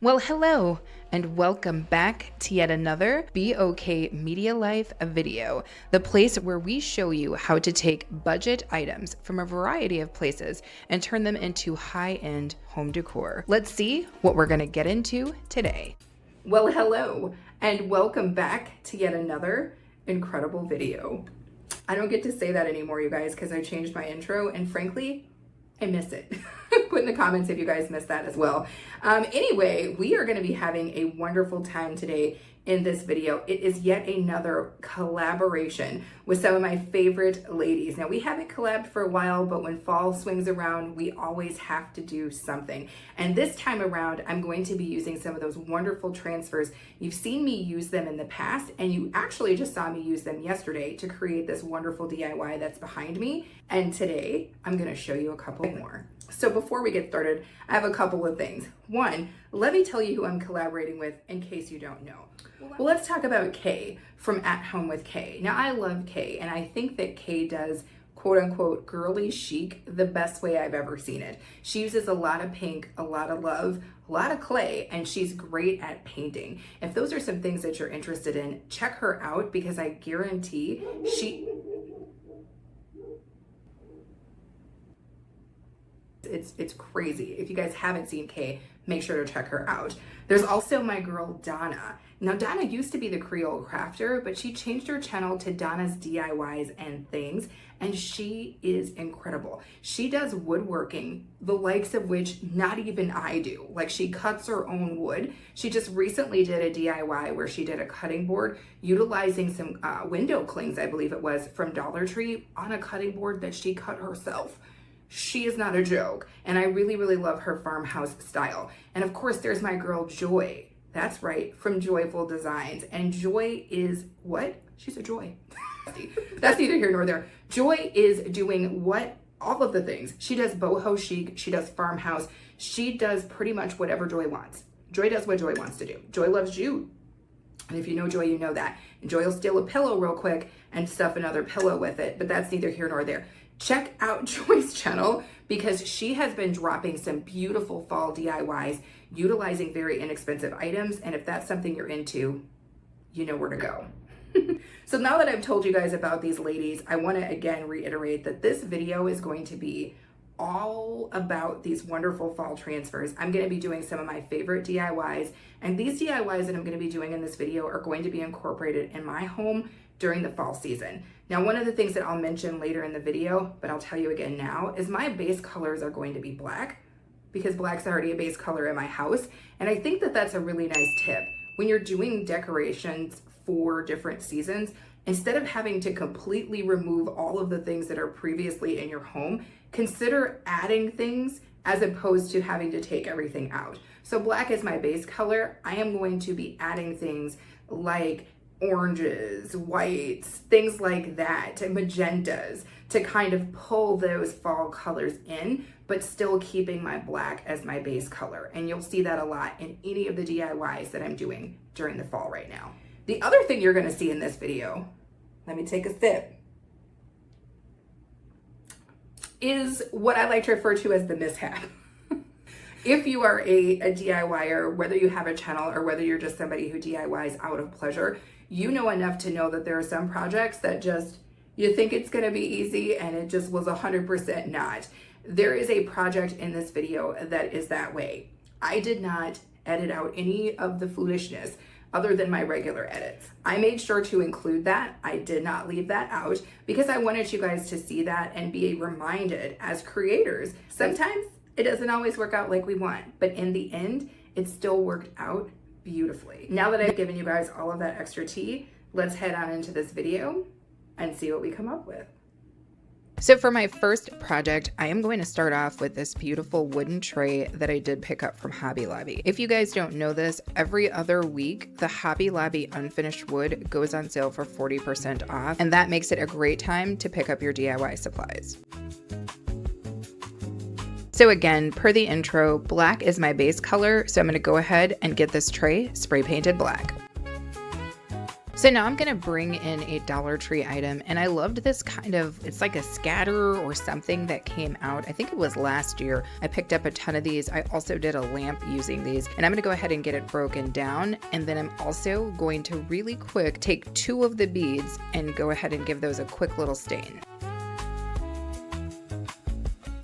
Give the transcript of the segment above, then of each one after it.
Well, hello, and welcome back to yet another BOK Media Life video, the place where we show you how to take budget items from a variety of places and turn them into high-end home decor. Let's see what we're going to get into today. Well, hello, and welcome back to yet another incredible video. I don't get to say that anymore, you guys, because I changed my intro, and frankly, I miss it. Put in the comments if you guys miss that as well. Anyway, we are going to be having a wonderful time today in this video. It is yet another collaboration with some of my favorite ladies. Now, we haven't collabed for a while, but when fall swings around, we always have to do something. And this time around, I'm going to be using some of those wonderful transfers. You've seen me use them in the past, and you actually just saw me use them yesterday to create this wonderful DIY that's behind me. And today, I'm going to show you a couple more. So before we get started, I have a couple of things. One, let me tell you who I'm collaborating with in case you don't know. Well, let's talk about Kay from At Home with Kay. Now, I love Kay, and I think that Kay does quote unquote girly chic the best way I've ever seen it. She uses a lot of pink, a lot of love, a lot of clay, and she's great at painting. If those are some things that you're interested in, check her out because I guarantee it's crazy. If you guys haven't seen Kay, make sure to check her out. There's also my girl Donna. Now, Donna used to be the Creole Crafter, but she changed her channel to Donna's DIYs and Things, and she is incredible. She does woodworking, the likes of which not even I do. Like, she cuts her own wood. She just recently did a DIY where she did a cutting board utilizing some window clings, I believe it was, from Dollar Tree on a cutting board that she cut herself. She is not a joke, and I really, really love her farmhouse style. And of course, there's my girl Joy. That's right, from Joyful Designs. And Joy is what? She's a joy. That's neither here nor there. Joy is doing what? All of the things. She does boho chic. She does farmhouse. She does pretty much whatever Joy wants. Joy does what Joy wants to do. Joy loves jute. And if you know Joy, you know that. And Joy will steal a pillow real quick and stuff another pillow with it, but that's neither here nor there. Check out Joy's channel because she has been dropping some beautiful fall DIYs utilizing very inexpensive items. And if that's something you're into, you know where to go. So now that I've told you guys about these ladies, I want to again reiterate that this video is going to be all about these wonderful fall transfers. I'm going to be doing some of my favorite DIYs, and these DIYs that I'm going to be doing in this video are going to be incorporated in my home during the fall season. Now, one of the things that I'll mention later in the video, but I'll tell you again now, is my base colors are going to be black because black's already a base color in my house. And I think that that's a really nice tip. When you're doing decorations for different seasons, instead of having to completely remove all of the things that are previously in your home, consider adding things as opposed to having to take everything out. So black is my base color. I am going to be adding things like oranges, whites, things like that, magentas, to kind of pull those fall colors in, but still keeping my black as my base color. And you'll see that a lot in any of the DIYs that I'm doing during the fall right now. The other thing you're gonna see in this video, let me take a sip, is what I like to refer to as the mishap. If you are a DIYer, whether you have a channel or whether you're just somebody who DIYs out of pleasure, you know enough to know that there are some projects that just, you think it's gonna be easy and it just was 100% not. There is a project in this video that is that way. I did not edit out any of the foolishness other than my regular edits. I made sure to include that. I did not leave that out because I wanted you guys to see that and be reminded as creators. Sometimes it doesn't always work out like we want, but in the end, it still worked out beautifully. Now that I've given you guys all of that extra tea, let's head on into this video and see what we come up with. So for my first project, I am going to start off with this beautiful wooden tray that I did pick up from Hobby Lobby. If you guys don't know this, every other week, the Hobby Lobby unfinished wood goes on sale for 40% off, and that makes it a great time to pick up your DIY supplies. So again, per the intro, black is my base color, so I'm going to go ahead and get this tray spray painted black. So now I'm gonna bring in a Dollar Tree item, and I loved this kind of, it's like a scatter or something that came out. I think it was last year. I picked up a ton of these. I also did a lamp using these, and I'm gonna go ahead and get it broken down. And then I'm also going to really quick take 2 of the beads and go ahead and give those a quick little stain.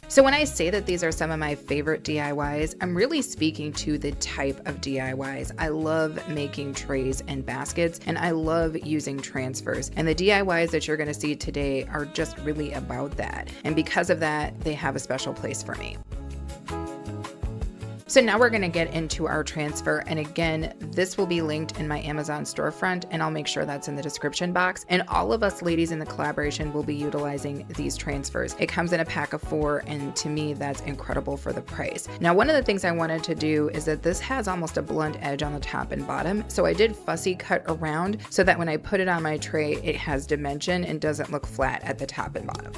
So when I say that these are some of my favorite DIYs, I'm really speaking to the type of DIYs. I love making trays and baskets, and I love using transfers. And the DIYs that you're gonna see today are just really about that. And because of that, they have a special place for me. So now we're gonna get into our transfer. And again, this will be linked in my Amazon storefront, and I'll make sure that's in the description box. And all of us ladies in the collaboration will be utilizing these transfers. It comes in a pack of 4, and to me, that's incredible for the price. Now, one of the things I wanted to do is that this has almost a blunt edge on the top and bottom. So I did fussy cut around so that when I put it on my tray, it has dimension and doesn't look flat at the top and bottom.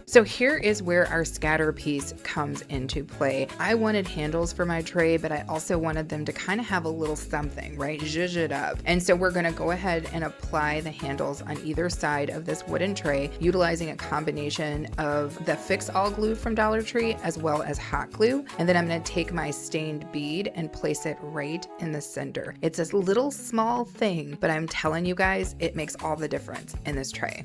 So here is where our scatter piece comes into play. I wanted handles for my tray, but I also wanted them to kind of have a little something, right? Zhuzh it up. And so we're gonna go ahead and apply the handles on either side of this wooden tray, utilizing a combination of the Fix All glue from Dollar Tree as well as hot glue. And then I'm gonna take my stained bead and place it right in the center. It's a little small thing, but I'm telling you guys, it makes all the difference in this tray.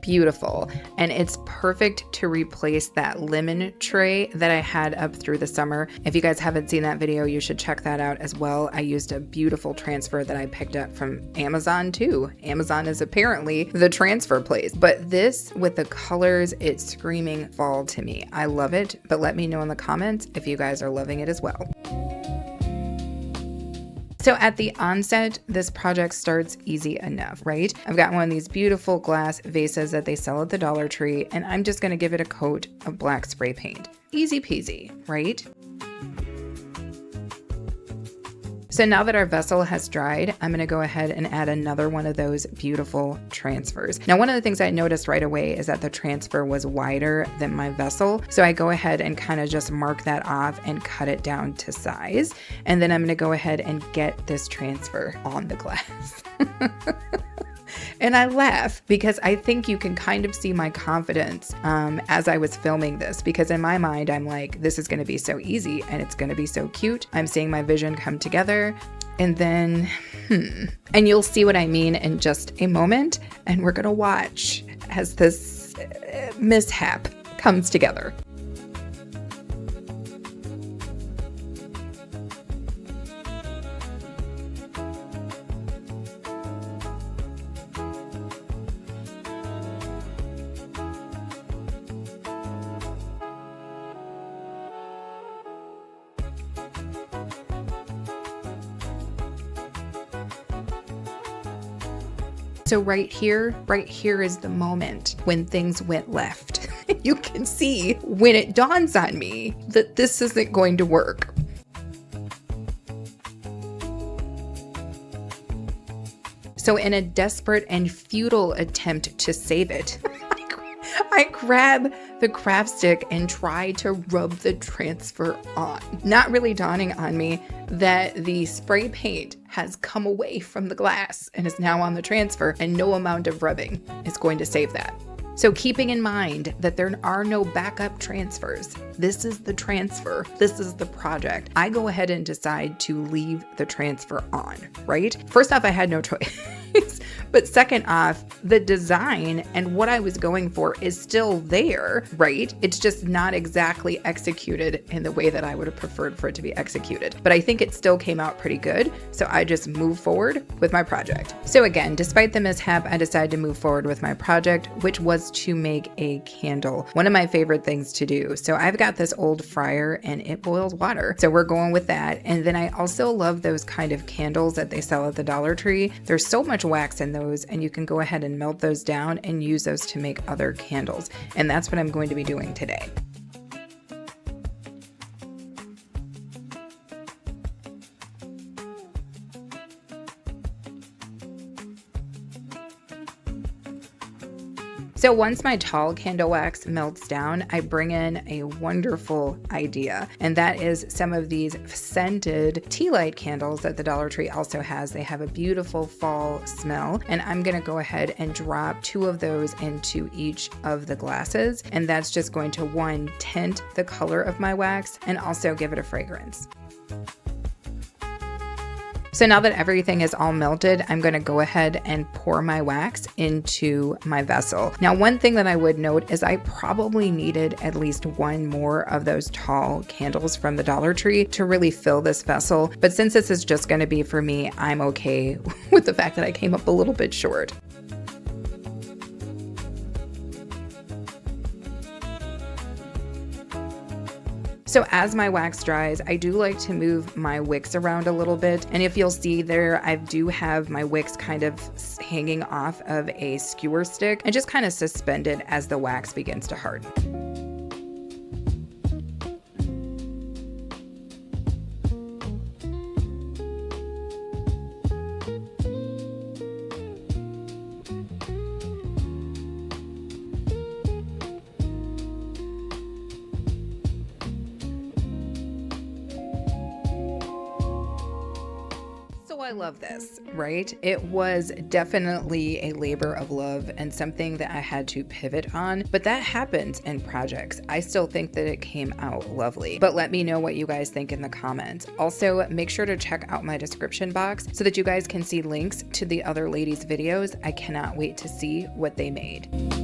Beautiful. And it's perfect to replace that lemon tray that I had up through the summer. If you guys haven't seen that video, you should check that out as well. I used a beautiful transfer that I picked up from Amazon too. Amazon is apparently the transfer place. But this with the colors, it's screaming fall to me. I love it, but let me know in the comments if you guys are loving it as well. So at the onset, this project starts easy enough, right? I've got one of these beautiful glass vases that they sell at the Dollar Tree, and I'm just gonna give it a coat of black spray paint. Easy peasy, right? So now that our vessel has dried, I'm gonna go ahead and add another one of those beautiful transfers. Now, one of the things I noticed right away is that the transfer was wider than my vessel. So I go ahead and kind of just mark that off and cut it down to size. And then I'm gonna go ahead and get this transfer on the glass. And I laugh because I think you can kind of see my confidence as I was filming this, because in my mind, I'm like, this is going to be so easy and it's going to be so cute. I'm seeing my vision come together, and then, and you'll see what I mean in just a moment. And we're going to watch as this mishap comes together. So right here is the moment when things went left. You can see when it dawns on me that this isn't going to work. So in a desperate and futile attempt to save it, I grab the craft stick and try to rub the transfer on, not really dawning on me that the spray paint has come away from the glass and is now on the transfer, and no amount of rubbing is going to save that. So keeping in mind that there are no backup transfers, this is the transfer, this is the project, I go ahead and decide to leave the transfer on, right? First off, I had no choice. But second off, the design and what I was going for is still there, right? It's just not exactly executed in the way that I would have preferred for it to be executed. But I think it still came out pretty good, so I just moved forward with my project. So again, despite the mishap, I decided to move forward with my project, which was to make a candle. One of my favorite things to do. So I've got this old fryer and it boils water. So we're going with that. And then I also love those kind of candles that they sell at the Dollar Tree. There's so much wax in those, and you can go ahead and melt those down and use those to make other candles. And that's what I'm going to be doing today. So once my tall candle wax melts down, I bring in a wonderful idea, and that is some of these scented tea light candles that the Dollar Tree also has. They have a beautiful fall smell, and I'm gonna go ahead and drop 2 of those into each of the glasses, and that's just going to, one, tint the color of my wax and also give it a fragrance. So now that everything is all melted, I'm going to go ahead and pour my wax into my vessel. Now, one thing that I would note is I probably needed at least 1 more of those tall candles from the Dollar Tree to really fill this vessel. But since this is just going to be for me, I'm okay with the fact that I came up a little bit short. So as my wax dries, I do like to move my wicks around a little bit. And if you'll see there, I do have my wicks kind of hanging off of a skewer stick and just kind of suspended as the wax begins to harden. I love this, right? It was definitely a labor of love and something that I had to pivot on, but that happens in projects. I still think that it came out lovely, but let me know what you guys think in the comments. Also, make sure to check out my description box so that you guys can see links to the other ladies' videos. I cannot wait to see what they made.